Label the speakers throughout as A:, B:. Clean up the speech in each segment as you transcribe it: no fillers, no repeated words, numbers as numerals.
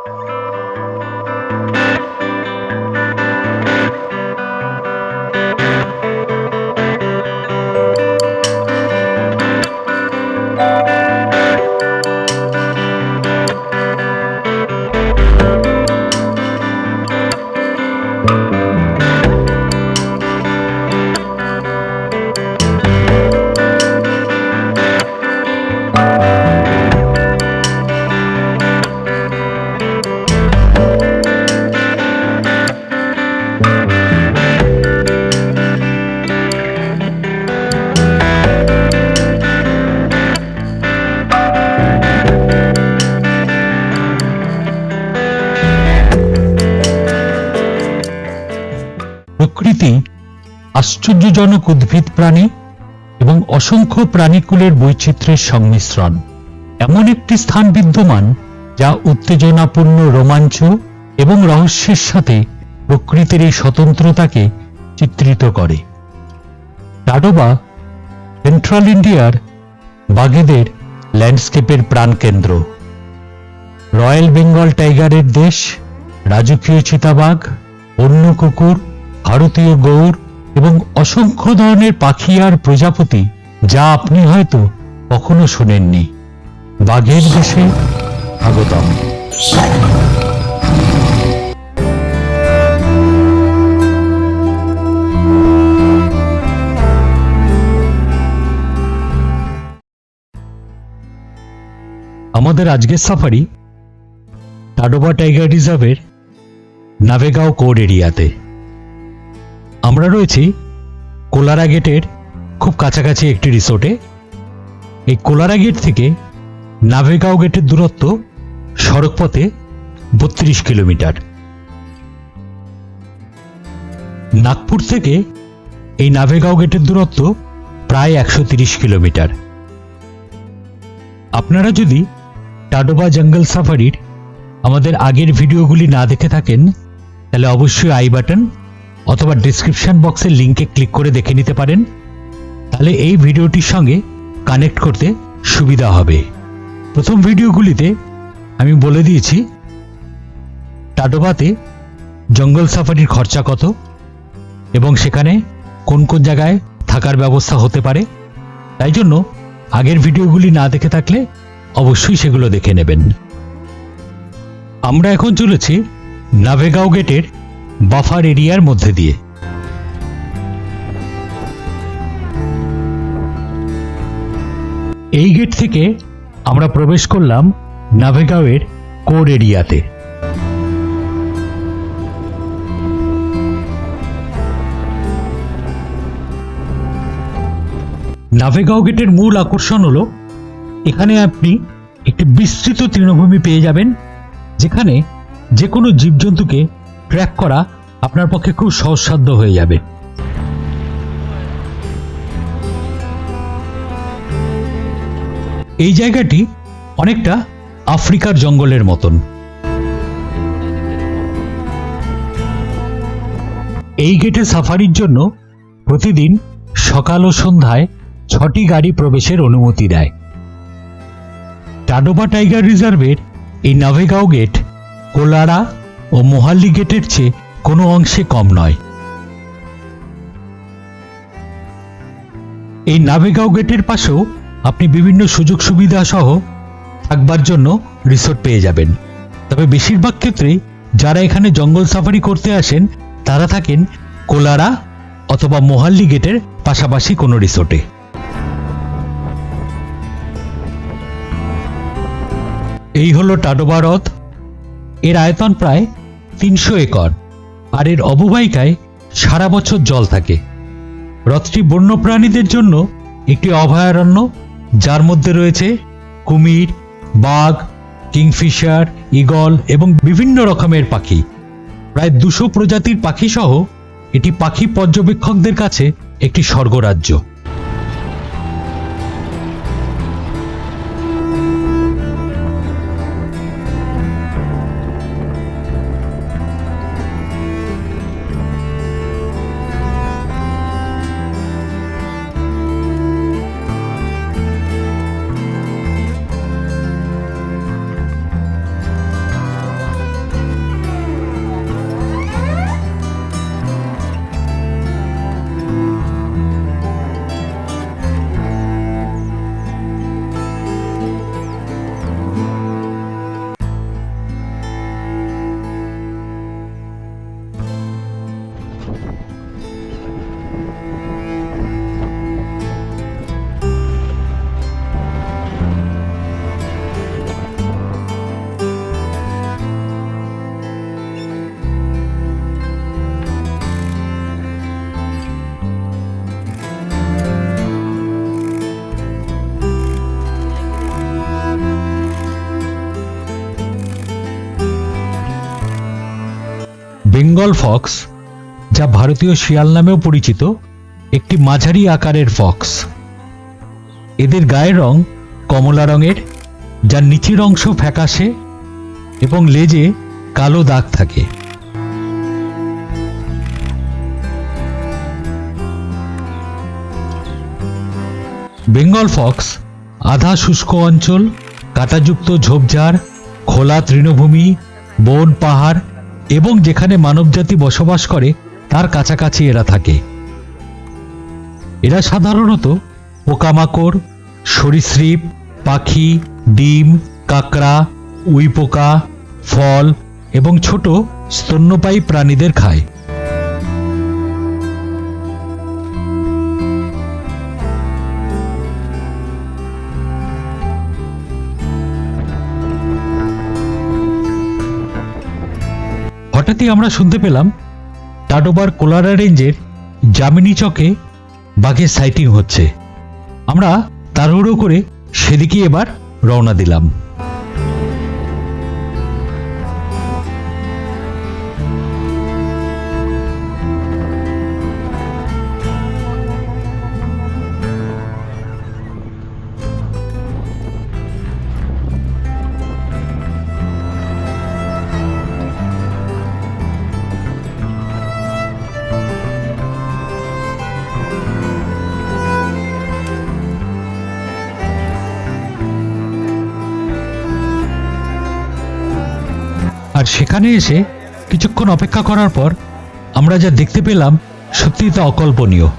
A: প্রকৃতি আশ্চর্যজনক উদ্ভিদ প্রাণী এবং অসংখ্য প্রাণীকুলের বৈচিত্র্যের সংমিশ্রণ। এমন একটি স্থান বিদ্যমান যা উত্তেজনাপূর্ণ রোমাঞ্চ এবং রহস্যের সাথে প্রকৃতির এই স্বতন্ত্রতাকে চিত্রিত করে। টাডোবা সেন্ট্রাল ইন্ডিয়ার বাঘেদের ল্যান্ডস্কেপের প্রাণকেন্দ্র। রয়্যাল বেঙ্গল টাইগারের দেশ, রাজকীয় চিতাবাঘ, বন্য কুকুর, ভারতীয় গৌড় এবং অসংখ্য ধরনের পাখি আর প্রজাপতি যা আপনি হয়তো কখনো শোনেননি। বাঘের দেশে স্বাগতম। আমাদের আজকের সাফারি টাডোবা টাইগার রিজার্ভের নাভেগাঁও কোর এরিয়াতে। আমরা রয়েছি কোলারা গেটের খুব কাছাকাছি একটি রিসোর্টে। এই কোলারা গেট থেকে নাভেগাঁও গেটের দূরত্ব সড়কপথে 32 কিলোমিটার। নাগপুর থেকে এই নাভেগাঁও গেটের দূরত্ব প্রায় 130 কিলোমিটার। আপনারা যদি টাডোবা জঙ্গল সাফারির আমাদের আগের ভিডিওগুলি না দেখে থাকেন তাহলে অবশ্যই আই বাটন অথবা ডেসক্রিপশন বক্সের লিঙ্কে ক্লিক করে দেখে নিতে পারেন। তাহলে এই ভিডিওটির সঙ্গে কানেক্ট করতে সুবিধা হবে। প্রথম ভিডিওগুলিতে আমি বলে দিয়েছি টাডোবাতে জঙ্গল সাফারির খরচা কত এবং সেখানে কোন কোন জায়গায় থাকার ব্যবস্থা হতে পারে। তাই জন্য আগের ভিডিওগুলি না দেখে থাকলে অবশ্যই সেগুলো দেখে নেবেন। আমরা এখন চলেছি নাভেগাঁও গেটের বাফার এরিয়ার মধ্যে দিয়ে। এই গেট থেকে আমরা প্রবেশ করলাম নাভেগাঁওয়ের কোর এরিয়াতে। নাভেগাঁও গেটের মূল আকর্ষণ হলো এখানে আপনি একটি বিস্তৃত তৃণভূমি পেয়ে যাবেন, যেখানে যে কোনো জীবজন্তুকে ট্র্যাক করা আপনার পক্ষে খুব সহজসাধ্য হয়ে যাবে। এই জায়গাটি অনেকটা আফ্রিকার জঙ্গলের মতন। এই গেটে সাফারির জন্য প্রতিদিন সকাল ও সন্ধ্যায় 6টি গাড়ি প্রবেশের অনুমতি দেয়। টাডোবা টাইগার রিজার্ভের এই নাভেগাঁও গেট কোলারা ও মোহাল্লি গেটের চেয়ে কোনো অংশে কম নয়। এই নাভেগাঁও গেটের পাশেও আপনি বিভিন্ন সুযোগ সুবিধা সহ থাকবার জন্য রিসোর্ট পেয়ে যাবেন। তবে বেশিরভাগ ক্ষেত্রেই যারা এখানে জঙ্গল সাফারি করতে আসেন তারা থাকেন কোলারা অথবা মোহাল্লি গেটের পাশাপাশি কোনো রিসোর্টে। এই হলো টাডোবা হ্রদ। এর আয়তন প্রায় 300 একর আর এর অববাহিকায় সারা বছর জল থাকে। হ্রদটি বন্যপ্রাণীদের জন্য একটি অভয়ারণ্য, যার মধ্যে রয়েছে কুমির, বাঘ, কিংফিশার, ঈগল এবং বিভিন্ন রকমের পাখি। প্রায় 200 প্রজাতির পাখি সহ এটি পাখি পর্যবেক্ষকদের কাছে একটি স্বর্গরাজ্য। বেঙ্গল ফক্স, যা ভারতীয় শিয়াল নামেও পরিচিত, একটি মাঝারি আকারের ফক্স। এদের গায়ের রং কমলা রঙের, যার নিচের অংশ ফ্যাকাশে এবং লেজে কালো দাগ থাকে। বেঙ্গল ফক্স আধা শুষ্ক অঞ্চল, কাঁটাযুক্ত ঝোপঝাড়, খোলা তৃণভূমি, বন, পাহাড় এবং যেখানে মানবজাতি বসবাস করে তার কাছাকাছি এরা থাকে। এরা সাধারণত পোকামাকড়, সরীসৃপ, পাখি, ডিম, কাঁকড়া, উইপোকা, ফল এবং ছোট স্তন্যপায়ী প্রাণীদের খায়। হঠাৎই আমরা শুনতে পেলাম টাডোবার কোলারা রেঞ্জের জামিনী চকে বাঘের সাইটিং হচ্ছে। আমরা তাড়াহুড়ো করে সেদিকে এবার রওনা দিলাম। আর সেখানে এসে কিছুক্ষণ অপেক্ষা করার পর আমরা যা দেখতে পেলাম সত্যি তা অকল্পনীয়।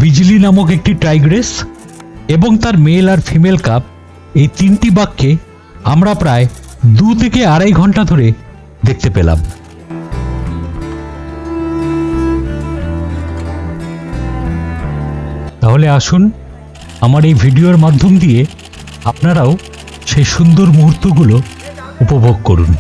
A: বিজলি নামক একটি টাইগ্রেস এবং তার মেল আর ফিমেল কাপ, এই তিনটি বাঘকে আমরা প্রায় 2 থেকে 2.5 ঘন্টা ধরে দেখতে পেলাম। তাহলে আসুন আমার এই ভিডিওর মাধ্যম দিয়ে আপনারাও সেই সুন্দর মুহূর্তগুলো উপভোগ করুন।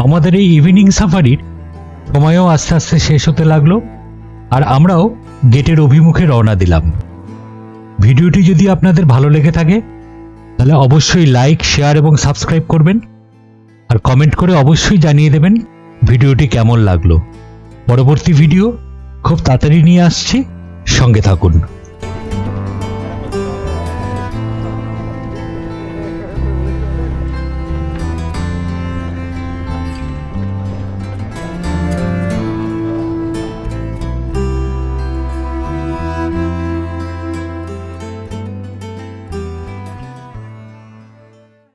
A: আমাদের এই ইভিনিং সাফারির সময়ও আস্তে আস্তে শেষ হতে লাগলো, আর আমরাও গেটের অভিমুখে রওনা দিলাম। ভিডিওটি যদি আপনাদের ভালো লেগে থাকে তাহলে অবশ্যই লাইক, শেয়ার এবং সাবস্ক্রাইব করবেন, আর কমেন্ট করে অবশ্যই জানিয়ে দেবেন ভিডিওটি কেমন লাগলো। পরবর্তী ভিডিও খুব তাড়াতাড়ি নিয়ে আসছি, সঙ্গে থাকুন।